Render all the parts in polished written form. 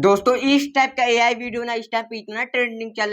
दोस्तों इस टाइप का एआई वीडियो ना इस टाइप पे इतना ट्रेंडिंग चल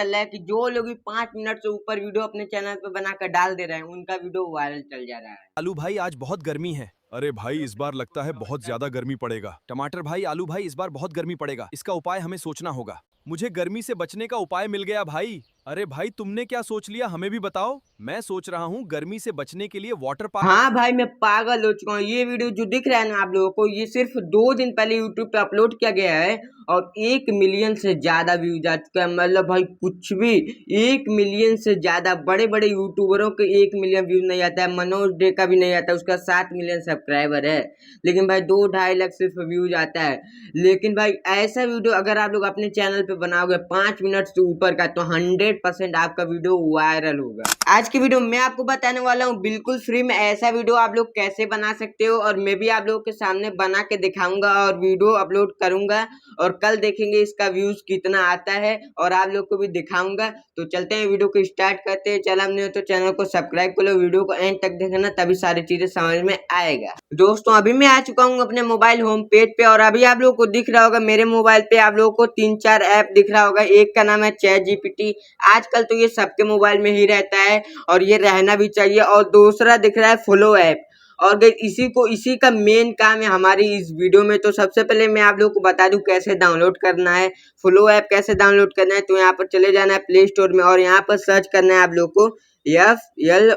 रहा है कि जो लोग भी 5 मिनट से ऊपर वीडियो अपने चैनल पे बनाकर डाल दे रहे हैं उनका वीडियो वायरल चल जा रहा है। आलू भाई आज बहुत गर्मी है। अरे भाई इस बार लगता है बहुत ज्यादा गर्मी पड़ेगा। टमाटर भाई आलू भाई इस बार बहुत गर्मी पड़ेगा, इसका उपाय हमें सोचना होगा। मुझे गर्मी से बचने का उपाय मिल गया भाई। अरे भाई तुमने क्या सोच लिया हमें भी बताओ। मैं सोच रहा हूँ गर्मी से बचने के लिए वाटर पार्क। हाँ भाई मैं पागल हो चुका हूँ। ये वीडियो जो दिख रहा है ना आप लोगों को, ये सिर्फ 2 दिन पहले यूट्यूब पे अपलोड किया गया है और 1 मिलियन से ज्यादा व्यूज आ चुका है। मतलब भाई कुछ भी 1 मिलियन से ज्यादा बड़े बड़े यूट्यूबरों के 1 मिलियन व्यूज नहीं आता है। मनोज डे का भी नहीं आता, उसका 7 मिलियन सब्सक्राइबर है, लेकिन भाई 2-2.5 लाख सिर्फ व्यूज आता है। लेकिन भाई ऐसा वीडियो अगर आप लोग अपने चैनल पे बनाओगे 5 मिनट से ऊपर का तो 100% आपका वीडियो वायरल होगा। आज की वीडियो में आपको बताने वाला हूँ बिल्कुल फ्री में ऐसा वीडियो आप लोग कैसे बना सकते हो, और मैं भी आप लोगों के सामने बना के दिखाऊंगा और वीडियो अपलोड करूंगा और कल देखेंगे इसका व्यूज कितना आता है और आप लोग को भी दिखाऊंगा। तो चलते हैं वीडियो को स्टार्ट करते हैं। चल हमने तो चैनल को सब्सक्राइब कर लो, वीडियो को एंड तक देखना तभी सारी चीजें समझ में आएगा। दोस्तों अभी मैं आ चुका हूँ अपने मोबाइल होम पेज पे और अभी आप लोगों को दिख रहा होगा मेरे मोबाइल पे आप लोगों को 3-4 ऐप दिख रहा होगा। एक का नाम है चैट जीपीटी, आजकल तो ये सबके मोबाइल में ही रहता है और ये रहना भी चाहिए। और दूसरा दिख रहा है फ्लो ऐप, और इसी का मेन काम है हमारी इस वीडियो में। तो सबसे पहले मैं आप लोगों को बता दूं कैसे डाउनलोड करना है फ्लो ऐप, कैसे डाउनलोड करना है। तो यहाँ पर चले जाना है प्ले स्टोर में और यहाँ पर सर्च करना है आप लोग को FLOW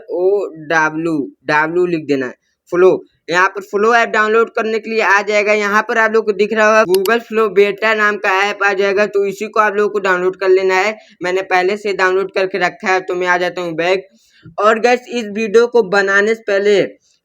लिख देना है फ्लो। यहाँ पर फ्लो ऐप डाउनलोड करने के लिए आ जाएगा। यहाँ पर आप लोग को दिख रहा होगा गूगल फ्लो बेटा नाम का ऐप आ जाएगा, तो इसी को आप लोगों को डाउनलोड कर लेना है। मैंने पहले से डाउनलोड करके रखा है, तो मैं आ जाता हूँ बैक। और गाइस इस वीडियो को बनाने से पहले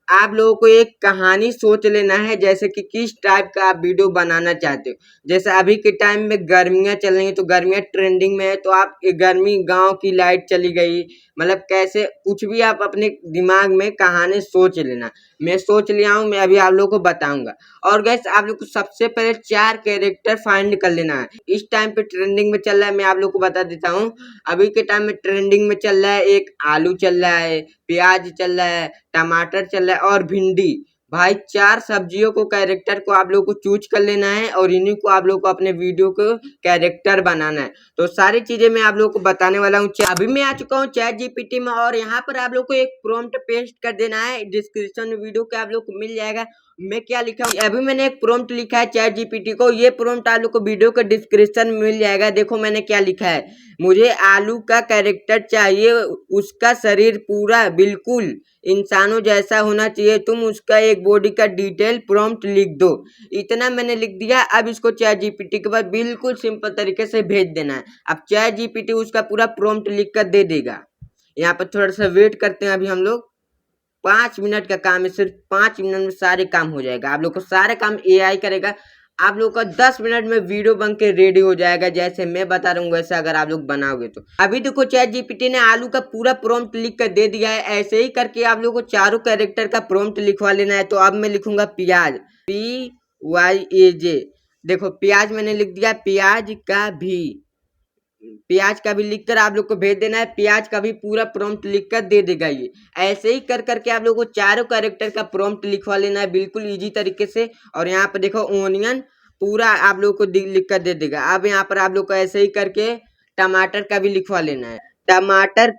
आप लोगों को एक कहानी सोच लेना है, जैसे कि किस टाइप का आप वीडियो बनाना चाहते हो। जैसे अभी के टाइम में गर्मियां चल रही हैं तो गर्मियां ट्रेंडिंग में है, तो आप गर्मी गांव की लाइट चली गई, मतलब कैसे कुछ भी आप अपने दिमाग में कहानी सोच लेना। मैं सोच लिया हूँ, मैं अभी आप लोगों को बताऊंगा। और गैस आप लोग को सबसे पहले 4 कैरेक्टर फाइंड कर लेना है। इस टाइम पे ट्रेंडिंग में चल रहा है, मैं आप लोग को बता देता हूँ। अभी के टाइम में ट्रेंडिंग में चल रहा है एक आलू चल रहा है, प्याज चल रहा है, टमाटर चल रहा है और भिंडी। भाई 4 सब्जियों को कैरेक्टर को आप लोग को चूज कर लेना है और इन्हीं को आप लोग को अपने वीडियो को कैरेक्टर बनाना है। तो सारी चीजें मैं आप लोग को बताने वाला हूँ। अभी मैं आ चुका हूँ चैट जीपीटी में और यहाँ पर आप लोग को एक प्रॉम्प्ट पेस्ट कर देना है। डिस्क्रिप्शन में वीडियो के आप लोग को मिल जाएगा। मैं क्या लिखा हूँ, अभी मैंने एक प्रॉम्प्ट लिखा है चैट जीपीटी को। ये प्रॉम्प्ट आप लोग को वीडियो के डिस्क्रिप्शन में मिल जाएगा। देखो मैंने क्या लिखा है, मुझे आलू का कैरेक्टर चाहिए, उसका शरीर पूरा बिल्कुल इंसानों जैसा होना चाहिए, तुम उसका एक बॉडी का डिटेल प्रॉम्प्ट लिख दो। इतना मैंने लिख दिया। अब इसको चैट जीपीटी के बाद बिल्कुल सिंपल तरीके से भेज देना है। अब चैट जीपीटी उसका पूरा प्रॉम्प्ट लिख कर दे देगा। यहाँ पर थोड़ा सा वेट करते हैं। अभी हम लोग 5 मिनट का काम है, सिर्फ 5 मिनट में सारे काम हो जाएगा। आप लोग को सारे काम एआई करेगा। आप लोग का 10 मिनट में वीडियो बन के रेडी हो जाएगा। जैसे मैं बता रहा हूँ वैसे अगर आप लोग बनाओगे तो। अभी देखो चैट जीपीटी ने आलू का पूरा प्रॉम्प्ट लिख कर दे दिया है। ऐसे ही करके आप लोग को चारों कैरेक्टर का प्रॉम्प्ट लिखवा लेना है। तो अब मैं लिखूंगा प्याज, PYAJ। देखो प्याज मैंने लिख दिया, प्याज का भी लिखकर आप लोग को भेज देना है। प्याज का भी पूरा प्रॉम्प्ट लिखकर दे देगा ये। ऐसे ही कर करके आप लोग को चारों कैरेक्टर का प्रॉम्प्ट लिखवा लेना है बिल्कुल इजी तरीके से। और यहाँ पर देखो ओनियन पूरा आप लोग को लिख कर दे देगा। अब यहाँ पर आप लोग को ऐसे ही करके टमाटर का भी लिखवा लेना है। टमाटर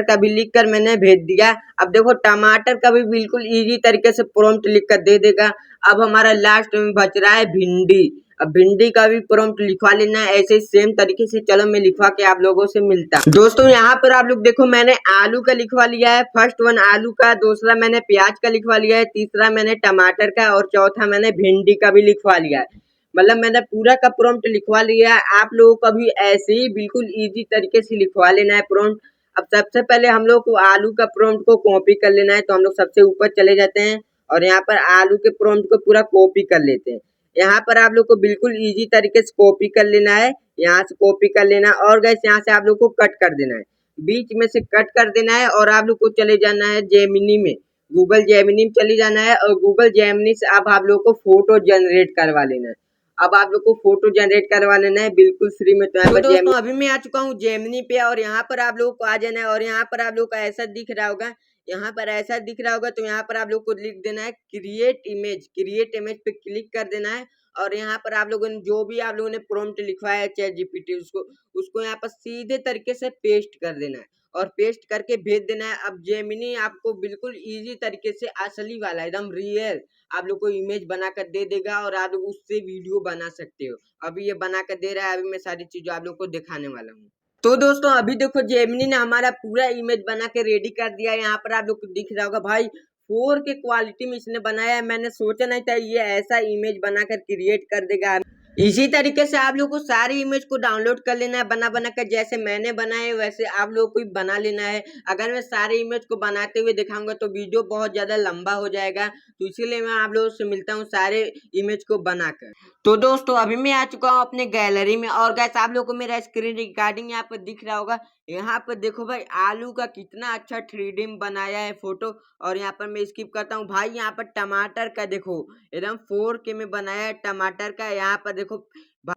का भी लिख कर मैंने भेज दिया। अब देखो टमाटर का भी बिल्कुल इजी तरीके से प्रॉम्प्ट लिख कर दे देगा। अब हमारा लास्ट में बच रहा है भिंडी। अब भिंडी का भी प्रॉम्प्ट लिखवा लेना है ऐसे सेम तरीके से। चलो मैं लिखवा के आप लोगों से मिलता हूं। दोस्तों यहाँ पर आप लोग देखो मैंने आलू का लिखवा लिया है, फर्स्ट वन आलू का, दूसरा मैंने प्याज का लिखवा लिया है, तीसरा मैंने टमाटर का और चौथा मैंने भिंडी का भी लिखवा लिया है। मतलब मैंने पूरा का प्रॉम्प्ट लिखवा लिया है। आप लोगों को भी ऐसे ही बिल्कुल इजी तरीके से लिखवा लेना है प्रॉम्प्ट। अब सबसे पहले हम लोग को आलू का प्रॉम्प्ट को कॉपी कर लेना है। तो हम लोग सबसे ऊपर चले जाते हैं और यहाँ पर आलू के प्रॉम्प्ट को पूरा कॉपी कर लेते हैं। यहाँ पर आप लोग को बिल्कुल इजी तरीके से कॉपी कर लेना है। यहाँ से कॉपी कर लेना और गैस यहाँ से आप लोग को कट कर देना है, बीच में से कट कर देना है। और आप लोग को चले जाना है जेमिनी में, गूगल जेमिनी में चले जाना है और गूगल जेमिनी से अब आप लोग को फोटो जनरेट करवा लेना है। अब आप लोग को फोटो जनरेट करवा लेना है बिल्कुल फ्री में। तो दोस्तों अभी मैं आ चुका हूँ जेमिनी पे और यहाँ पर आप लोग को आ जाना है और यहाँ पर आप लोग को ऐसा दिख रहा होगा, तो यहाँ पर आप लोग को लिख देना है क्रिएट इमेज पे क्लिक कर देना है और यहाँ पर आप लोगों ने जो भी आप लोगों ने प्रॉम्प्ट लिखवाया है चैट जीपीटी उसको यहाँ पर सीधे तरीके से पेस्ट कर देना है और पेस्ट करके भेज देना है। अब जेमिनी आपको बिल्कुल इजी तरीके से असली वाला एकदम रियल आप लोग को इमेज बनाकर दे देगा और आप लोग उससे वीडियो बना सकते हो। अभी ये बनाकर दे रहा है, अभी मैं सारी चीजें आप लोग को दिखाने वाला हूँ। तो दोस्तों अभी देखो जेमिनी ने हमारा पूरा इमेज बना के रेडी कर दिया है। यहाँ पर आप लोग को दिख रहा होगा भाई 4K क्वालिटी में इसने बनाया है। मैंने सोचा नहीं था ये ऐसा इमेज बनाकर क्रिएट कर देगा। इसी तरीके से आप लोग को सारी इमेज को डाउनलोड कर लेना है बना बना कर, जैसे मैंने बनाए वैसे आप लोग को भी बना लेना है। अगर मैं सारे इमेज को बनाते हुए दिखाऊंगा तो वीडियो बहुत ज्यादा लंबा हो जाएगा, तो इसीलिए मैं आप लोगों से मिलता हूँ सारे इमेज को बनाकर। तो दोस्तों अभी मैं आ चुका हूँ अपने गैलरी में और गैस आप लोग को मेरा स्क्रीन रिकॉर्डिंग यहाँ पर दिख रहा होगा। यहाँ पर देखो भाई आलू का कितना अच्छा 3D में बनाया है फोटो। और यहाँ पर मैं स्किप करता हूँ भाई। यहाँ पर टमाटर का देखो एकदम 4K में बनाया है टमाटर का। यहाँ पर देखो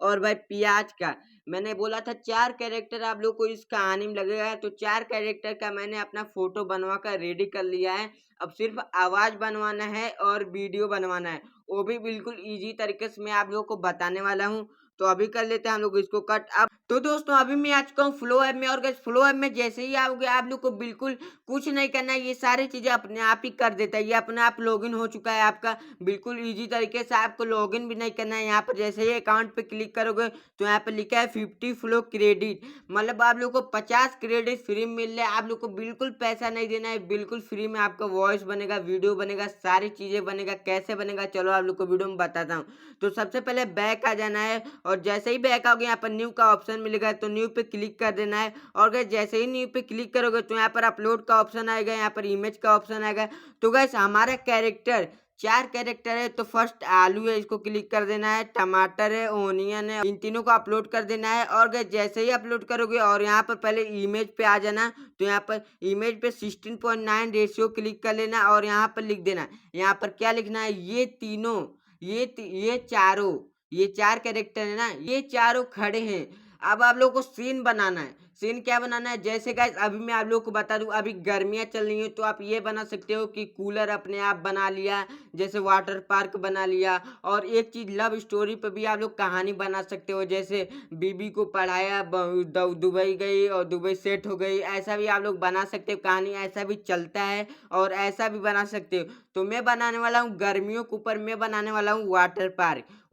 और भाई प्याज का मैंने बोला था 4 कैरेक्टर आप लोग को इस कहानी में लगेगा, तो 4 कैरेक्टर का मैंने अपना फोटो बनवा कर रेडी कर लिया है। अब सिर्फ आवाज बनवाना है और वीडियो बनवाना है, वो भी बिल्कुल इजी तरीके से मैं आप लोगों को बताने वाला हूँ। तो अभी कर लेते हैं हम लोग इसको कट। अब तो दोस्तों अभी मैं आ चुका हूँ फ्लो ऐप में और गाइस फ्लो ऐप में जैसे ही आओगे आप लोग को बिल्कुल कुछ नहीं करना है, ये सारी चीजें अपने आप ही कर देता है। ये अपने आप लॉगिन हो चुका है आपका, बिल्कुल इजी तरीके से आपको लॉगिन भी नहीं करना है। यहाँ पर जैसे ही अकाउंट पे क्लिक करोगे तो यहाँ पर लिखा है 50 फ्लो क्रेडिट, मतलब आप लोग को 50 क्रेडिट फ्री मिल रहा है। आप लोग को बिल्कुल पैसा नहीं देना है, बिल्कुल फ्री में आपका वॉइस बनेगा, वीडियो बनेगा, सारी चीजें बनेगा। कैसे बनेगा चलो आप लोग को वीडियो में बताता हूँ। तो सबसे पहले बैक आ जाना है और जैसे ही बैक आओगे यहाँ पर न्यू का ऑप्शन मिलेगा, तो न्यू पे क्लिक कर देना है। और गैस जैसे ही न्यू पे क्लिक करोगे तो यहाँ पर अपलोड का ऑप्शन आएगा, यहाँ पर इमेज का ऑप्शन आएगा। तो गैस हमारा कैरेक्टर 4 कैरेक्टर है, तो फर्स्ट आलू है, इसको क्लिक कर देना है, टमाटर है, ओनियन है, इन तीनों को अपलोड कर देना है। और गैस जैसे ही अपलोड करोगे और यहाँ पर पहले इमेज पे आ जाना, तो यहाँ पर इमेज पे 16:9 रेशियो क्लिक कर लेना और यहाँ पर लिख देना। यहाँ पर क्या लिखना है, ये तीनों ये चारों ये 4 कैरेक्टर है ना, ये चारों खड़े हैं। अब आप लोग को सीन बनाना है। सीन क्या बनाना है, जैसे गाइस अभी मैं आप लोग को बता दूं अभी गर्मियां चल रही हैं, तो आप ये बना सकते हो कि कूलर अपने आप बना लिया, जैसे वाटर पार्क बना लिया। और एक चीज लव स्टोरी पे भी आप लोग कहानी बना सकते हो, जैसे बीबी को पढ़ाया दुबई गई और दुबई सेट हो गई, ऐसा भी आप लोग बना सकते हो कहानी, ऐसा भी चलता है और ऐसा भी बना सकते हो। तो मैं बनाने वाला हूँ गर्मियों के ऊपर, मैं बनाने वाला हूँ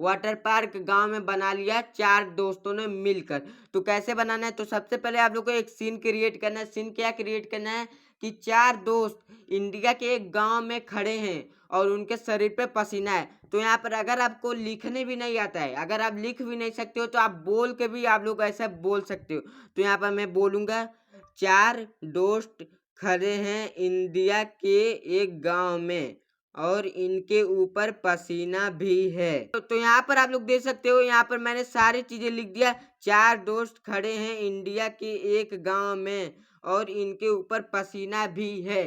वाटर पार्क गांव में बना लिया 4 दोस्तों ने मिलकर। तो कैसे बनाना है, तो सबसे पहले आप लोग को एक सीन क्रिएट करना है। सीन क्या क्रिएट करना है कि 4 दोस्त इंडिया के एक गांव में खड़े हैं और उनके शरीर पे पसीना है। तो यहाँ पर अगर आपको लिखने भी नहीं आता है, अगर आप लिख भी नहीं सकते हो, तो आप बोल के भी आप लोग ऐसा बोल सकते हो। तो यहाँ पर मैं बोलूंगा 4 दोस्त खड़े हैं इंडिया के एक गांव में और इनके ऊपर पसीना भी है। तो यहाँ पर आप लोग देख सकते हो, यहाँ पर मैंने सारी चीजें लिख दिया। 4 दोस्त खड़े हैं इंडिया के एक गांव में और इनके ऊपर पसीना भी है।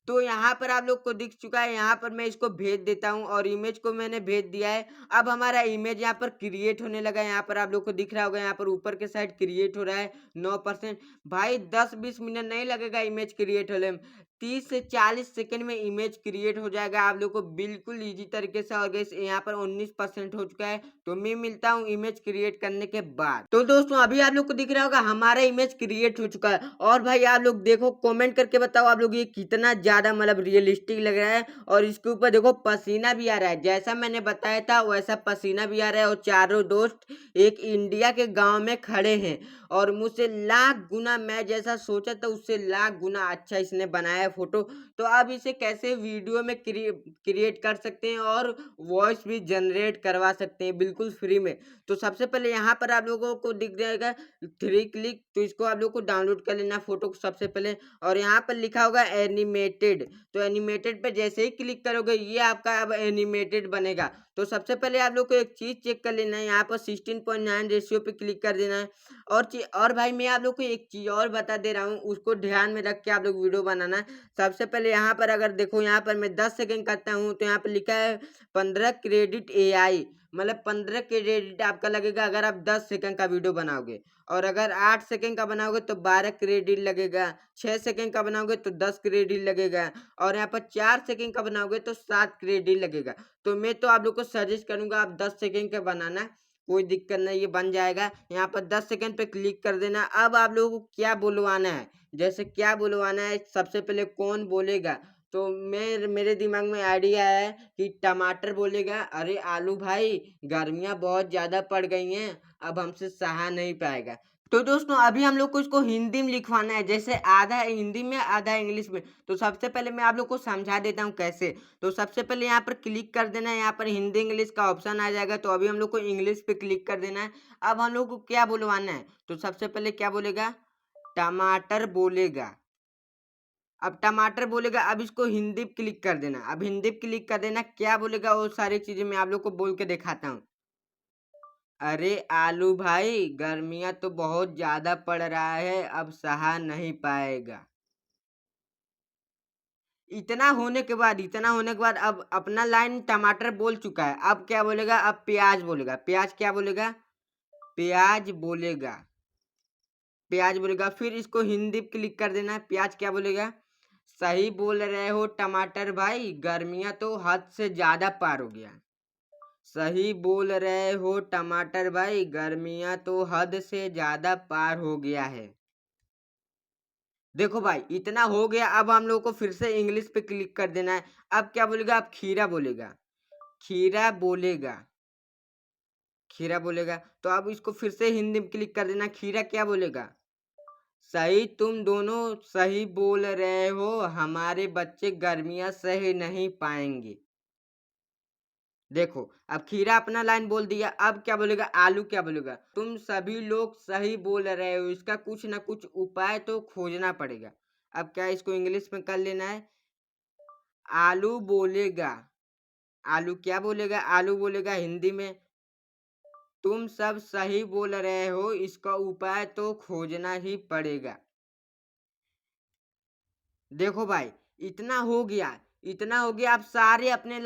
तो यहाँ पर आप लोग को दिख चुका है। यहाँ पर मैं इसको भेज देता हूँ और इमेज को मैंने भेज दिया है। अब हमारा इमेज यहाँ पर क्रिएट होने लगा है। यहाँ पर आप लोग को दिख रहा होगा, यहाँ पर ऊपर के साइड क्रिएट हो रहा है 9%। भाई 10-20 मिनट नहीं लगेगा इमेज क्रिएट होने में, 30 से 40 सेकंड में इमेज क्रिएट हो जाएगा आप लोग को बिल्कुल इजी तरीके से। और गैस यहाँ पर 19% हो चुका है। तो मैं मिलता हूँ इमेज क्रिएट करने के बाद। तो दोस्तों अभी आप लोग को दिख रहा होगा हमारा इमेज क्रिएट हो चुका है। और भाई आप लोग देखो, कमेंट करके बताओ आप लोग ये कितना ज्यादा मतलब रियलिस्टिक लग रहा है। और इसके ऊपर देखो पसीना भी आ रहा है, जैसा मैंने बताया था वैसा पसीना भी आ रहा है। और चारों दोस्त एक इंडिया के गाँव में खड़े हैं और मुझसे लाख गुना, मैं जैसा सोचा था उससे लाख गुना अच्छा इसने बनाया फोटो। तो आप इसे कैसे वीडियो में क्रिएट कर सकते हैं और वॉइस भी जनरेट करवा सकते हैं बिल्कुल फ्री में। तो सबसे पहले यहाँ पर आप लोगों को दिख जाएगा 3 क्लिक, तो इसको आप लोग को डाउनलोड कर लेना फोटो को सबसे पहले। और यहाँ पर लिखा होगा एनिमेटेड, तो एनिमेटेड पे जैसे ही क्लिक करोगे ये आपका अब एनिमेटेड बनेगा। तो सबसे पहले आप लोग को एक चीज चेक कर लेना है, यहाँ पर 16:9 रेशियो पे क्लिक कर देना है। और भाई मैं आप लोग को एक चीज और बता दे रहा हूँ, उसको ध्यान में रख के आप लोग वीडियो बनाना है। सबसे पहले यहाँ पर अगर देखो, यहाँ पर मैं 10 सेकंड करता हूँ तो यहाँ पर लिखा है 15 क्रेडिट AI, मतलब 15 क्रेडिट आपका लगेगा अगर आप 10 सेकंड का वीडियो बनाओगे। और अगर 8 सेकंड का बनाओगे तो 12 क्रेडिट लगेगा। 6 सेकंड का बनाओगे तो 10 क्रेडिट लगेगा। और यहाँ पर 4 सेकंड का बनाओगे तो 7 क्रेडिट लगेगा। तो मैं तो आप लोग को सजेस्ट करूंगा आप 10 सेकंड का बनाना, कोई दिक्कत नहीं, ये बन जाएगा। यहाँ पर 10 सेकंड पे क्लिक कर देना। अब आप लोगों को क्या बुलवाना है, जैसे क्या बुलवाना है, सबसे पहले कौन बोलेगा, तो मेरे दिमाग में आइडिया है कि टमाटर बोलेगा, अरे आलू भाई गर्मियां बहुत ज्यादा पड़ गई हैं, अब हमसे सहा नहीं पाएगा। तो दोस्तों अभी हम लोग को इसको हिंदी में लिखवाना है, जैसे आधा हिंदी में आधा इंग्लिश में। तो सबसे पहले मैं आप लोग को समझा देता हूँ कैसे। तो सबसे पहले यहाँ पर क्लिक कर देना है, यहाँ पर हिंदी इंग्लिश का ऑप्शन आ जाएगा। तो अभी हम लोग को इंग्लिश पे क्लिक कर देना है। अब हम लोग को क्या बुलवाना है, तो सबसे पहले क्या बोलेगा, टमाटर बोलेगा। अब टमाटर बोलेगा, अब इसको हिंदी पे क्लिक कर देना। अब हिंदी पे क्लिक कर देना, क्या बोलेगा वो सारी चीजें मैं आप लोग को बोल के दिखाता हूँ। अरे आलू भाई गर्मियां तो बहुत ज्यादा पड़ रहा है, अब सहा नहीं पाएगा। इतना होने के बाद अब अपना लाइन टमाटर बोल चुका है। अब क्या बोलेगा, अब प्याज बोलेगा। प्याज क्या बोलेगा, प्याज बोलेगा। प्याज बोलेगा, फिर इसको हिंदी पे क्लिक कर देना। प्याज क्या बोलेगा, सही बोल रहे हो टमाटर भाई, गर्मियां तो हद से ज्यादा पार हो गया। सही बोल रहे हो टमाटर भाई, गर्मियां तो हद से ज्यादा पार हो गया है। देखो भाई इतना हो गया। अब हम लोग को फिर से इंग्लिश पे क्लिक कर देना है। अब क्या बोलेगा, अब खीरा बोलेगा। खीरा बोलेगा। खीरा बोलेगा, तो अब इसको फिर से हिंदी में क्लिक कर देना। खीरा क्या बोलेगा, सही, तुम दोनों सही बोल रहे हो, हमारे बच्चे गर्मियां सह नहीं पाएंगे। देखो अब खीरा अपना लाइन बोल दिया। अब क्या बोलेगा, आलू क्या बोलेगा, तुम सभी लोग सही बोल रहे हो, इसका कुछ ना कुछ उपाय तो खोजना पड़ेगा। अब क्या इसको इंग्लिश में कर लेना है। आलू बोलेगा। आलू क्या बोलेगा, आलू बोलेगा हिंदी में, तुम सब सही बोल रहे हो, इसका उपाय तो खोजना ही पड़ेगा। देखो भाई इतना हो गया। इतना हो गया, आप सारे अपना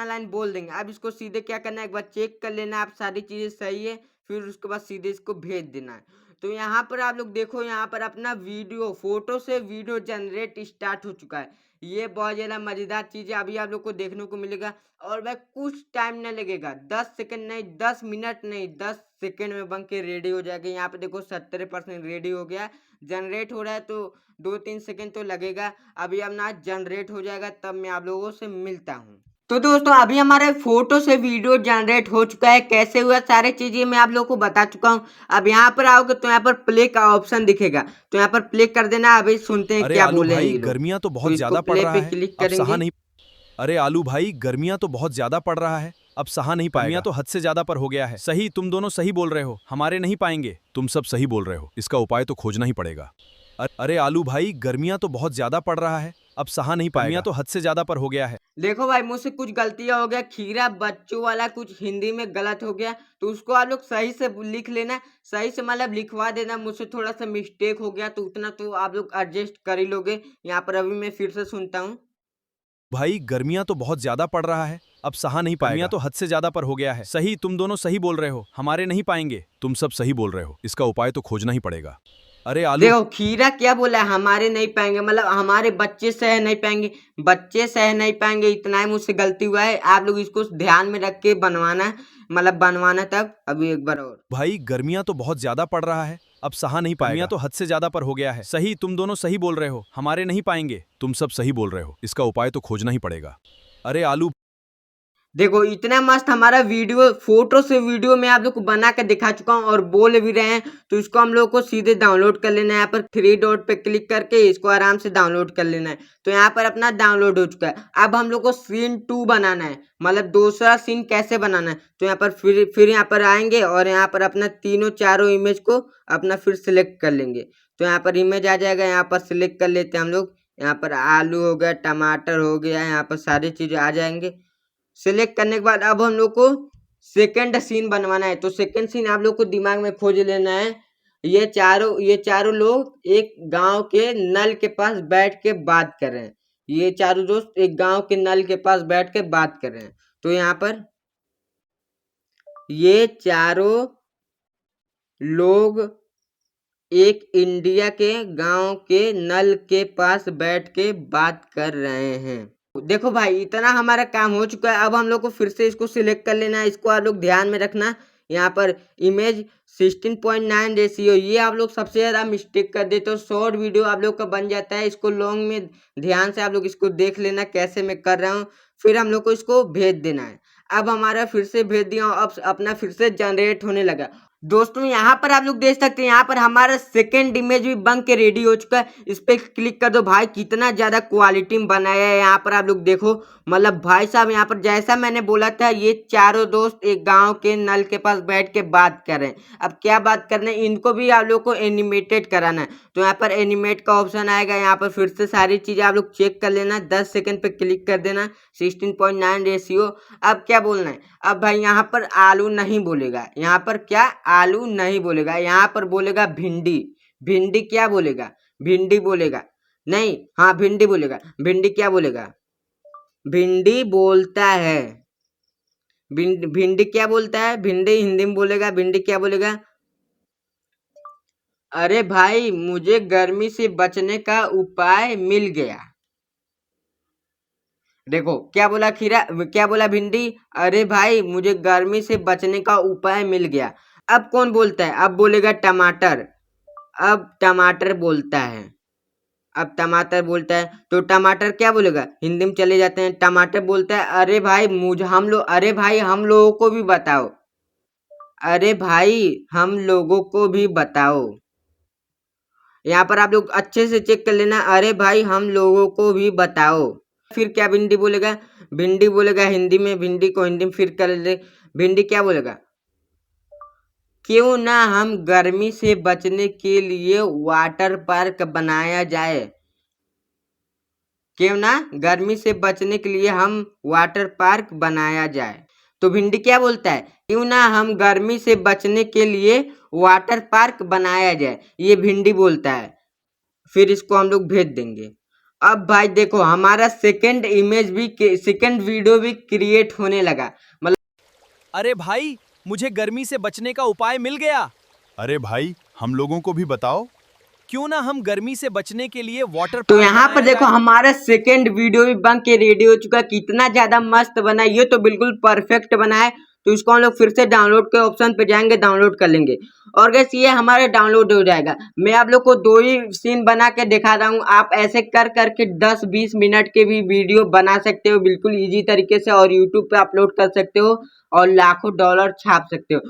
लाइन बोल देंगे। अब इसको सीधे क्या करना है, एक बार चेक कर लेना आप सारी चीजें सही है, फिर उसके बाद सीधे इसको भेज देना है। तो यहाँ पर आप लोग देखो, यहाँ पर अपना वीडियो, फोटो से वीडियो जनरेट स्टार्ट हो चुका है। ये बहुत ज्यादा मजेदार चीज है, अभी आप लोग को देखने को मिलेगा। और भाई कुछ टाइम नहीं लगेगा, 10 सेकंड नहीं, 10 मिनट नहीं, 10 सेकंड में बन के रेडी हो जाएगा। यहाँ पे देखो 70% रेडी हो गया। जनरेट हो रहा है तो 2-3 सेकंड तो लगेगा। अभी अपना जनरेट हो जाएगा तब मैं आप लोगों से मिलता हूँ। तो दोस्तों अभी हमारे फोटो से वीडियो जनरेट हो चुका है। कैसे हुआ सारी चीजें मैं आप लोगों को बता चुका हूँ। अब यहाँ पर आओगे तो यहाँ पर प्ले का ऑप्शन दिखेगा, तो यहाँ पर प्ले कर देना। अभी सुनते हैं अरे क्या आलू बोले हैं भाई ये लोग। गर्मियां तो तो बहुत इसको ज्यादा पड़ प्ले रहा पे है, क्लिक अब सहा करेंगे। नहीं। अरे आलू भाई गर्मियां तो बहुत ज्यादा पड़ रहा है, अब सहा नहीं पाएगा। गर्मियां तो हद से ज्यादा पर हो गया है। सही, तुम दोनों सही बोल रहे हो, हमारे नहीं पाएंगे। तुम सब सही बोल रहे हो, इसका उपाय तो खोजना ही पड़ेगा। अरे आलू भाई गर्मियां तो बहुत ज्यादा पड़ रहा है, अब सहा नहीं पाएगा। गर्मियां तो हद से ज्यादा पर हो गया है। देखो भाई मुझसे कुछ गलतियां हो गया, खीरा बच्चों वाला कुछ हिंदी में गलत हो गया, तो उसको आप लोग सही से लिख लेना। सही से मतलब लिखवा देना। मुझसे थोड़ा सा मिस्टेक हो गया, तो उतना तो आप लोग एडजस्ट कर ही लोगे। यहाँ पर अभी मैं फिर से सुनता हूँ। भाई गर्मियां तो बहुत ज्यादा पड़ रहा है, अब सहा नहीं पाएगा। गर्मियां तो हद से ज्यादा पर हो गया है। सही, तुम दोनों सही बोल रहे हो, हमारे नहीं पाएंगे। तुम सब सही बोल रहे हो, इसका उपाय तो खोजना ही पड़ेगा। अरे आलू देखो खीरा क्या बोला है, हमारे नहीं पाएंगे, मतलब हमारे बच्चे सह नहीं पाएंगे। बच्चे सह नहीं पाएंगे, इतना ही मुझसे गलती हुआ है। आप लोग इसको ध्यान में रख के बनवाना है, मतलब बनवाना। तब अभी एक बार और। भाई गर्मियां तो बहुत ज्यादा पड़ रहा है, अब सहा नहीं पाएगा। गर्मियां तो हद से ज्यादा पर हो गया है। सही, तुम दोनों सही बोल रहे हो, हमारे नहीं पाएंगे। तुम सब सही बोल रहे हो, इसका उपाय तो खोजना ही पड़ेगा। अरे आलू देखो इतना मस्त हमारा वीडियो, फोटो से वीडियो मैं आप लोग को बना के दिखा चुका हूँ और बोल भी रहे हैं। तो इसको हम लोग को सीधे डाउनलोड कर लेना है। यहाँ पर 3 डॉट पे क्लिक करके इसको आराम से डाउनलोड कर लेना है। तो यहाँ पर अपना डाउनलोड हो चुका है। अब हम लोग को सीन 2 बनाना है, मतलब दूसरा सीन कैसे बनाना है। तो यहाँ पर फिर यहाँ पर आएंगे और यहाँ पर अपना तीनों चारों इमेज को अपना फिर सिलेक्ट कर लेंगे। तो यहाँ पर इमेज आ जाएगा, यहाँ पर सिलेक्ट कर लेते हैं हम लोग। यहाँ पर आलू हो गया, टमाटर हो गया, यहाँ पर सारी चीजें आ जाएंगे। सिलेक्ट करने के बाद अब हम लोग को सेकंड सीन बनवाना है। तो सेकंड सीन आप लोग को दिमाग में खोज लेना है। ये चारों लोग एक गांव के नल के पास बैठ के बात कर रहे हैं। ये चारों दोस्त एक गांव के नल के पास बैठ के बात कर रहे हैं। तो यहाँ पर ये चारों लोग एक इंडिया के गांव के नल के पास बैठ के बात कर रहे हैं। देखो भाई, इतना हमारा काम हो चुका है। अब हम लोग को फिर से इसको सिलेक्ट कर लेना है। इसको आप लोग ध्यान में रखना। यहाँ पर इमेज 16:9 रेशियो, ये आप लोग सबसे ज़्यादा मिस्टेक कर देते हो। शॉर्ट वीडियो आप लोग का बन जाता है। इसको लॉन्ग में ध्यान से आप लोग इसको देख लेना कैसे मैं कर रहा हूँ। फिर हम लोग को इसको भेज देना है। अब हमारा फिर से भेज दिया, अब अपना फिर से जनरेट होने लगा। दोस्तों यहाँ पर आप लोग देख सकते हैं, यहाँ पर हमारा सेकेंड इमेज भी बन के रेडी हो चुका है। इस पर क्लिक कर दो। भाई कितना ज़्यादा क्वालिटी में बनाया है। यहाँ पर आप लोग देखो, मतलब भाई साहब यहाँ पर जैसा मैंने बोला था, ये चारों दोस्त एक गांव के नल के पास बैठ के बात कर रहे हैं। अब क्या बात करना है, इनको भी आप लोग को एनिमेटेड कराना है। तो यहाँ पर एनिमेट का ऑप्शन आएगा। यहाँ पर फिर से सारी चीज़ें आप लोग चेक कर लेना। 10 सेकेंड पे क्लिक कर देना। 16:9 रेशियो। अब क्या बोलना है, अब भाई यहाँ पर आलू नहीं बोलेगा। यहाँ पर क्या, आलू नहीं बोलेगा। यहाँ पर बोलेगा भिंडी। भिंडी क्या बोलेगा, भिंडी बोलेगा नहीं, हाँ भिंडी बोलेगा। भिंडी क्या बोलेगा, भिंडी बोलता है। भिंडी क्या बोलता है, भिंडी हिंदी में बोलेगा। भिंडी क्या बोलेगा, अरे भाई मुझे गर्मी से बचने का उपाय मिल गया। देखो क्या बोला खीरा, क्या बोला भिंडी, अरे भाई मुझे गर्मी से बचने का उपाय मिल गया। अब कौन बोलता है, अब बोलेगा टमाटर। अब टमाटर बोलता है। अब टमाटर बोलता है तो टमाटर क्या बोलेगा, हिंदी में चले जाते हैं। टमाटर बोलता है, अरे भाई अरे भाई हम लोगों को भी बताओ। अरे भाई हम लोगों को भी बताओ। यहाँ पर आप लोग अच्छे से चेक कर लेना। अरे भाई हम लोगों को भी बताओ। फिर क्या भिंडी बोलेगा, भिंडी बोलेगा हिंदी में। भिंडी को हिंदी में फिर कर ले। भिंडी क्या बोलेगा, क्यों ना हम गर्मी से बचने के लिए वाटर पार्क बनाया जाए। क्यों ना गर्मी से बचने के लिए हम वाटर पार्क बनाया जाए। तो भिंडी क्या बोलता है, क्यों ना हम गर्मी से बचने के लिए वाटर पार्क बनाया जाए। ये भिंडी बोलता है। फिर इसको हम लोग भेज देंगे। अब भाई देखो हमारा सेकंड इमेज भी, सेकंड वीडियो भी क्रिएट होने लगा। मतलब अरे भाई मुझे गर्मी से बचने का उपाय मिल गया। अरे भाई हम लोगों को भी बताओ। क्यों ना हम गर्मी से बचने के लिए वाटर तो पार्क यहाँ पर बनाया देखो जाए। हमारा सेकंड वीडियो भी बन के रेडी हो चुका है। कितना ज्यादा मस्त बना है, ये तो बिल्कुल परफेक्ट बना है। तो इसको हम लोग फिर से डाउनलोड के ऑप्शन पे जाएंगे, डाउनलोड कर लेंगे। और गैस ये हमारा डाउनलोड हो जाएगा। मैं आप लोग को 2 ही सीन बना के दिखा रहा हूँ। आप ऐसे कर करके 10-20 मिनट के भी वीडियो बना सकते हो बिल्कुल इजी तरीके से, और यूट्यूब पे अपलोड कर सकते हो और लाखों डॉलर छाप सकते हो।